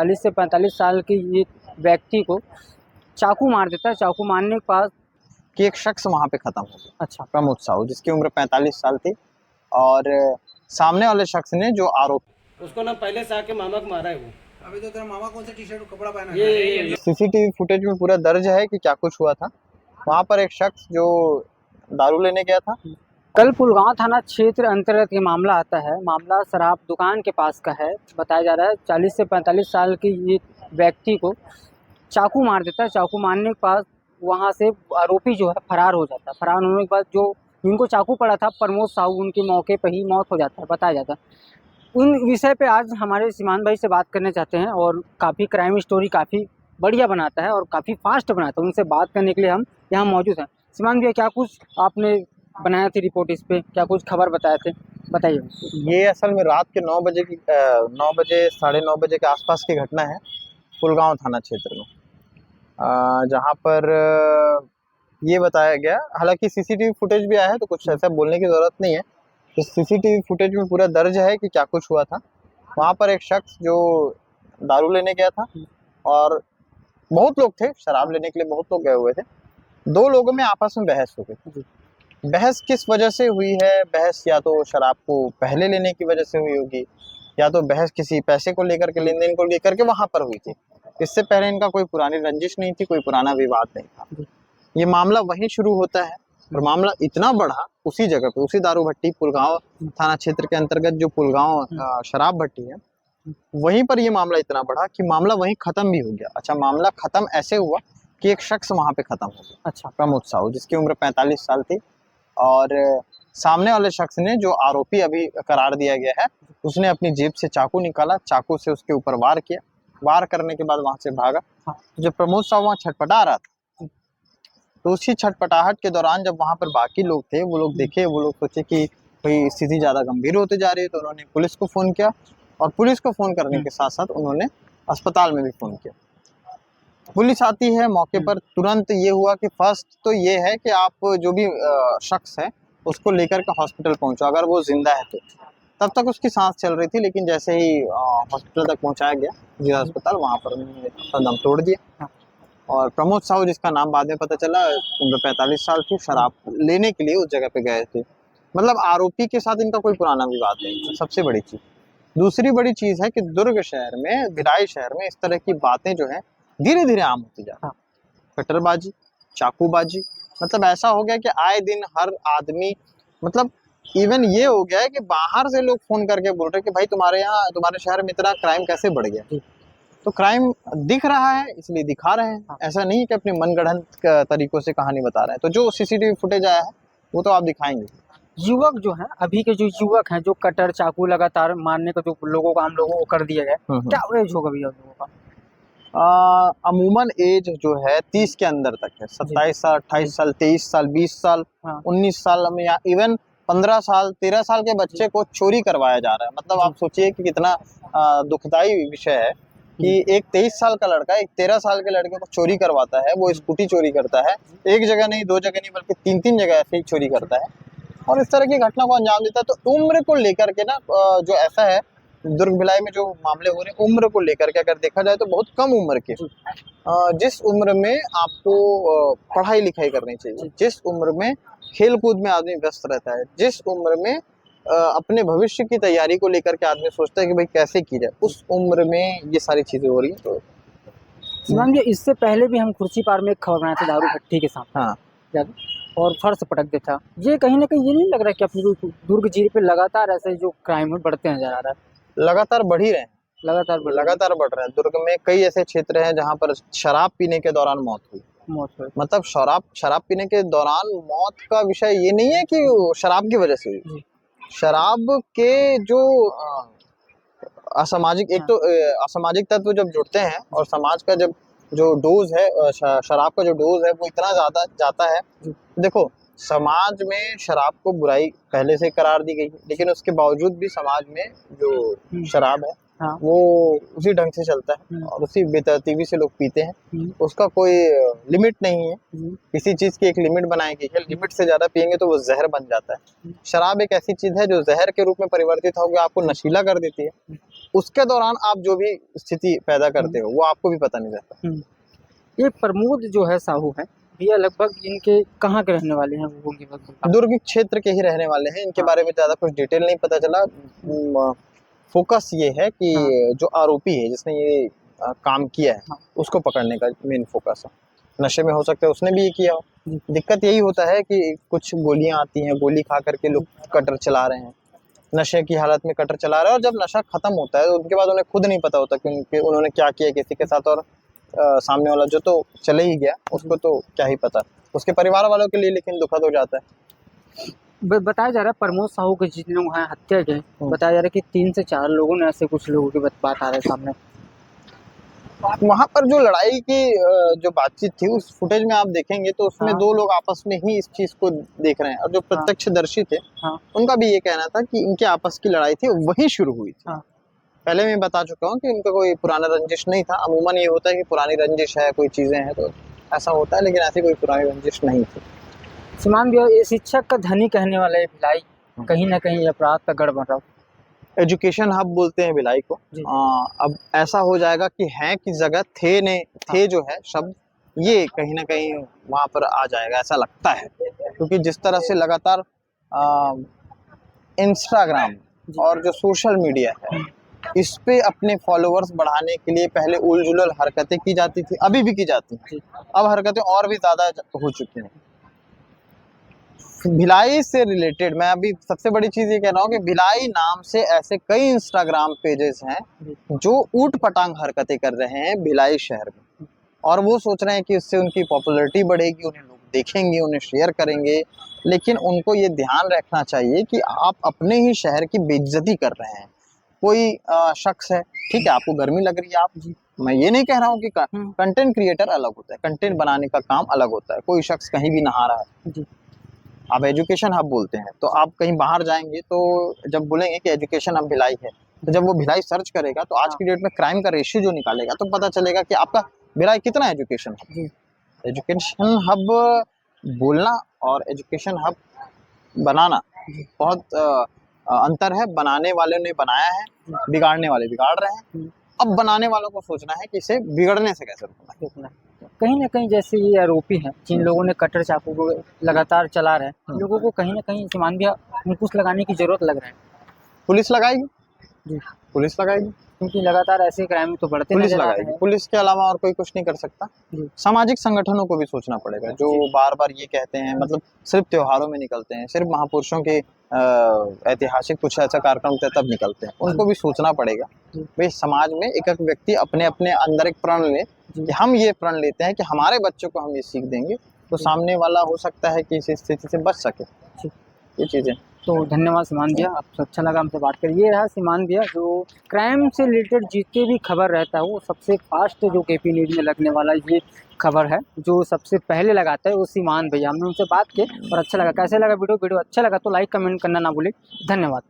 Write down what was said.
40 से 45 साल की ये व्यक्ति को चाकू मार देता है। चाकू मारने के बाद कि एक शख्स वहां पे खत्म हो गया। अच्छा, प्रमोद साहू जिसकी उम्र 45 साल थी और सामने वाले शख्स ने जो आरोप उसको ना पहले से आके मामा को मारा है वो। अभी तो तेरा मामा कौन सा टी शर्ट कपड़ा पहना है? ये सीसीटीवी फुटेज में पूरा दर्ज है कि क्या कुछ हुआ था। वहां पर एक शख्स जो दारू लेने गया था। कल पुलगांव थाना क्षेत्र अंतर्गत ये मामला आता है। मामला शराब दुकान के पास का है। बताया जा रहा है 40 से 45 साल की ये व्यक्ति को चाकू मार देता है। चाकू मारने के बाद वहाँ से आरोपी जो है फरार हो जाता है। फरार होने के बाद जो जिनको चाकू पड़ा था प्रमोद साहू, उनके मौके पर ही मौत हो जाता है, बताया जाता है। उन विषय पे आज हमारे सीमान भाई से बात करना चाहते हैं और काफ़ी क्राइम स्टोरी काफ़ी बढ़िया बनाता है और काफ़ी फास्ट बनाता है। उनसे बात करने के लिए हम यहाँ मौजूद हैं। सीमान भैया, क्या कुछ आपने बनाया थी रिपोर्ट इस पे, क्या कुछ खबर बताए थे, बताइए। ये असल में रात के 9 बजे की 9 बजे 9:30 बजे के आसपास की घटना है पुलगांव थाना क्षेत्र में, जहाँ पर ये बताया गया। हालांकि सीसीटीवी फुटेज भी आया है तो कुछ ऐसा बोलने की जरूरत नहीं है। तो सीसीटीवी फुटेज में पूरा दर्ज है कि क्या कुछ हुआ था। वहाँ पर एक शख्स जो दारू लेने गया था और बहुत लोग थे, शराब लेने के लिए बहुत लोग गए हुए थे। दो लोगों में आपस में बहस हो गई। बहस किस वजह से हुई है? बहस या तो शराब को पहले लेने की वजह से हुई होगी, या तो बहस किसी पैसे को लेकर के, लेन देन को लेकर के वहां पर हुई थी। इससे पहले इनका कोई पुरानी रंजिश नहीं थी, कोई पुराना विवाद नहीं था। ये मामला वहीं शुरू होता है और मामला इतना बढ़ा उसी जगह पे, उसी दारू भट्टी पुलगांव थाना क्षेत्र के अंतर्गत जो पुलगांव शराब भट्टी है, वहीं पर ये मामला इतना बढ़ा कि मामला वहीं खत्म भी हो गया। अच्छा, मामला खत्म ऐसे हुआ कि एक शख्स वहां पे खत्म हो गया। अच्छा, प्रमोद साहू जिसकी उम्र 45 साल थी और सामने वाले शख्स ने, जो आरोपी अभी करार दिया गया है, उसने अपनी जेब से चाकू निकाला, चाकू से उसके ऊपर वार किया। वार करने के बाद वहां से भागा। जो प्रमोद साहू वहां छटपटा रहा था, तो उसी छटपटाहट के दौरान जब वहां पर बाकी लोग थे, वो लोग देखे, वो लोग सोचे कि भाई स्थिति ज्यादा गंभीर होते जा रही है, तो उन्होंने पुलिस को फोन किया और पुलिस को फोन करने के साथ साथ उन्होंने अस्पताल में भी फोन किया। पुलिस आती है मौके पर। तुरंत ये हुआ कि फर्स्ट तो ये है कि आप जो भी शख्स है उसको लेकर के हॉस्पिटल पहुंचो, अगर वो जिंदा है तो। तब तक उसकी सांस चल रही थी, लेकिन जैसे ही हॉस्पिटल तक पहुंचाया गया, जिला अस्पताल, वहां पर उन्होंने अपना दम तोड़ दिया। और प्रमोद साहू, जिसका नाम बाद में पता चला, उम्र 45 साल थी, शराब लेने के लिए उस जगह पे गए थे। मतलब आरोपी के साथ इनका कोई पुराना विवाद नहीं। सबसे बड़ी चीज। दूसरी बड़ी चीज है कि दुर्ग शहर में, भिलाई शहर में इस तरह की बातें जो है धीरे धीरे आम होती जा रही। कटरबाजी, चाकूबाजी, मतलब ऐसा हो गया कि आए दिन हर आदमी, मतलब इवन ये हो गया है कि बाहर से लोग फोन करके बोल रहे हैं कि भाई तुम्हारे यहाँ, तुम्हारे शहर में इतना क्राइम कैसे बढ़ गया। तो क्राइम दिख रहा है इसलिए दिखा रहे हैं। ऐसा नहीं है कि अपने मनगढ़ंत तरीकों से कहानी बता रहे हैं। तो जो सीसीटीवी फुटेज आया है वो तो आप दिखाएंगे। युवक जो है, अभी के जो युवक हैं, जो कटर चाकू लगातार मारने का जो लोगों को, आम लोगों को कर दिया गया, क्या एज होगा भैया लोगों का? अमूमन एज जो है 30 के अंदर तक है। 27 साल, 28 साल, 23 साल, 20 साल, 19 साल में, या इवन 15 साल, 13 साल के बच्चे को चोरी करवाया जा रहा है। मतलब आप सोचिए कि कितना दुखदाई विषय है कि एक 23 साल का लड़का एक 13 साल के लड़के को चोरी करवाता है। वो स्कूटी चोरी करता है, एक जगह नहीं, दो जगह नहीं, बल्कि 3-3 जगह ऐसे ही चोरी करता है और इस तरह की घटना को अंजाम देता है। तो उम्र को लेकर के ना, जो ऐसा है दुर्ग भिलाई में जो मामले हो रहे हैं, उम्र को लेकर के अगर देखा जाए तो बहुत कम उम्र के, जिस उम्र में आपको पढ़ाई लिखाई करनी चाहिए, जिस उम्र में खेल कूद में आदमी व्यस्त रहता है, जिस उम्र में अपने भविष्य की तैयारी को लेकर के आदमी सोचता है कि भाई कैसे की जाए, उस उम्र में ये सारी चीजें हो रही है। तो सीमान भैया, इससे पहले भी हम खुर्सी पार में एक खबर बनाए थे दारू भट्टी के साथ। हाँ, और फर्श पटक देता। ये कहीं ना कहीं ये नहीं लग रहा कि अपनी दुर्ग जिले पे लगातार ऐसे जो क्राइम बढ़ते नजर आ रहा है? लगातार बढ़ ही रहे हैं, लगातार बढ़ रहे हैं। दुर्ग में कई ऐसे क्षेत्र हैं जहाँ पर शराब पीने के दौरान मौत हुई। मतलब शराब पीने के दौरान मौत का विषय ये नहीं है कि शराब की वजह से हुई। शराब के जो असामाजिक, एक तो असामाजिक तत्व जब जुड़ते हैं और समाज का जब जो डोज है, शराब का जो डोज है वो इतना ज्यादा जाता है। देखो, समाज में शराब को बुराई पहले से करार दी गई, लेकिन उसके बावजूद भी समाज में जो शराब है वो उसी ढंग से चलता है और उसी बेतरतीबी से लोग पीते हैं। उसका कोई लिमिट नहीं है। किसी चीज की एक लिमिट बनाई गई है, लिमिट से ज्यादा पिएंगे तो वो जहर बन जाता है। शराब एक ऐसी चीज है जो जहर के रूप में परिवर्तित होकर आपको नशीला कर देती है। उसके दौरान आप जो भी स्थिति पैदा करते हो वो आपको भी पता नहीं रहता। ये प्रमोद जो है साहू है, भैया लगभग इनके कहाँ के रहने वाले हैं वो भी बता। दुर्ग क्षेत्र के ही रहने वाले हैं। इनके बारे में ज्यादा कुछ डिटेल नहीं पता चला। फोकस ये है कि जो आरोपी है जिसने ये काम किया है उसको पकड़ने का मेन फोकस है। नशे में हो सकता है उसने भी ये किया हो। दिक्कत यही होता है कि कुछ गोलियां आती हैं, गोली खा करके लोग कटर चला रहे हैं, नशे की हालत में कटर चला रहे हैं, और जब नशा खत्म होता है तो उनके बाद उन्हें खुद नहीं पता होता कि उन्होंने क्या किया किसी के साथ। और सामने वाला जो तो चले ही गया उसको तो क्या ही पता, उसके परिवार वालों के लिए लेकिन दुखद हो जाता है। बताया जा रहा है प्रमोद साहू के जितने लोग हैं हत्या के, बताया जा रहा है कि 3 से 4 लोगों ने, ऐसे कुछ लोगों की बात आ रहा है सामने। वहां पर जो लड़ाई की जो बातचीत थी उस फुटेज में आप देखेंगे तो उसमें 2 लोग आपस में ही इस चीज को देख रहे हैं, और जो प्रत्यक्षदर्शी थे उनका भी ये कहना था कि इनके आपस की लड़ाई थी वही शुरू हुई थी। पहले मैं बता चुका हूँ कि उनका कोई पुराना रंजिश नहीं था। अमूमन ये होता है कि पुरानी रंजिश है, कोई चीजें हैं तो ऐसा होता है, लेकिन ऐसी कोई पुरानी रंजिश नहीं थी। सीमान भैया, ये शिक्षक का धनी कहने वाला है भिलाई, कहीं ना कहीं अपराध का गढ़ बन रहा है। एजुकेशन हब बोलते हैं भिलाई को। अब ऐसा हो जाएगा कि है की जगह थे जो है शब्द, ये कहीं ना कहीं वहां पर आ जाएगा ऐसा लगता है, क्योंकि जिस तरह से लगातार इंस्टाग्राम और जो सोशल मीडिया है इस पे अपने फॉलोअर्स बढ़ाने के लिए पहले उलझुल हरकतें की जाती थी, अभी भी की जाती हैं, अब हरकतें और भी ज्यादा हो चुकी हैं। भिलाई से रिलेटेड मैं अभी सबसे बड़ी चीज ये कह रहा हूँ कि भिलाई नाम से ऐसे कई इंस्टाग्राम पेजेस हैं जो ऊट पटांग हरकतें कर रहे हैं भिलाई शहर में, और वो सोच रहे हैं कि उससे उनकी पॉपुलैरिटी बढ़ेगी, उन्हें लोग देखेंगे, उन्हें शेयर करेंगे। लेकिन उनको ये ध्यान रखना चाहिए कि आप अपने ही शहर की बेइज्जती कर रहे हैं। कोई शख्स है, ठीक है, आपको गर्मी लग रही है, आप मैं ये नहीं कह रहा हूँ कि कंटेंट क्रिएटर अलग होता है, कंटेंट बनाने का काम अलग होता है। कोई शख्स कहीं भी नहा रहा है, आप एजुकेशन हब बोलते हैं, तो आप कहीं बाहर जाएंगे तो जब बोलेंगे कि एजुकेशन हब भिलाई है, तो जब वो भिलाई सर्च करेगा तो आज की डेट में क्राइम का रेशियो जो निकालेगा तो पता चलेगा कि आपका भिलाई कितना एजुकेशन हब। एजुकेशन हब बोलना और एजुकेशन हब बनाना बहुत अंतर है। बनाने वाले ने बनाया है, बिगाड़ने वाले बिगाड़ रहे हैं। अब बनाने वालों को सोचना है कि इसे बिगड़ने से कैसे रोकना है। कहीं ना कहीं जैसे ये आरोपी हैं जिन लोगों ने कटर चाकू को लगातार चला रहे हैं, लोगों को कहीं ना कहीं सीमान भैया अंकुश लगाने की जरूरत लग रहा है। पुलिस लगाएगी जी, पुलिस लगाएगी, क्योंकि लगातार ऐसे क्राइम तो बढ़ते पुलिस नजर आ रहे लगाएगी। हैं। पुलिस के अलावा और कोई कुछ नहीं कर सकता। सामाजिक संगठनों को भी सोचना पड़ेगा जो बार बार ये कहते हैं, मतलब सिर्फ त्योहारों में निकलते हैं, सिर्फ महापुरुषों के ऐतिहासिक कुछ ऐसा कार्यक्रम तब निकलते हैं, उनको भी सोचना पड़ेगा। भाई समाज में एक एक व्यक्ति अपने अपने अंदर एक प्रण ले कि हम ये प्रण लेते हैं कि हमारे बच्चों को हम ये सीख देंगे, तो सामने वाला हो सकता है कि इस स्थिति से बच सके। ये चीजें तो धन्यवाद सीमान भैया, आपसे अच्छा लगा हमसे बात कर। ये रहा सीमान भैया जो क्राइम से रिलेटेड जितने भी खबर रहता है वो सबसे फास्ट जो केपी न्यूज़ में लगने वाला ये खबर है, जो सबसे पहले लगाता है वो सीमान भैया। हमने उनसे बात की और अच्छा लगा। कैसे लगा वीडियो अच्छा लगा तो लाइक कमेंट करना ना भूलें। धन्यवाद।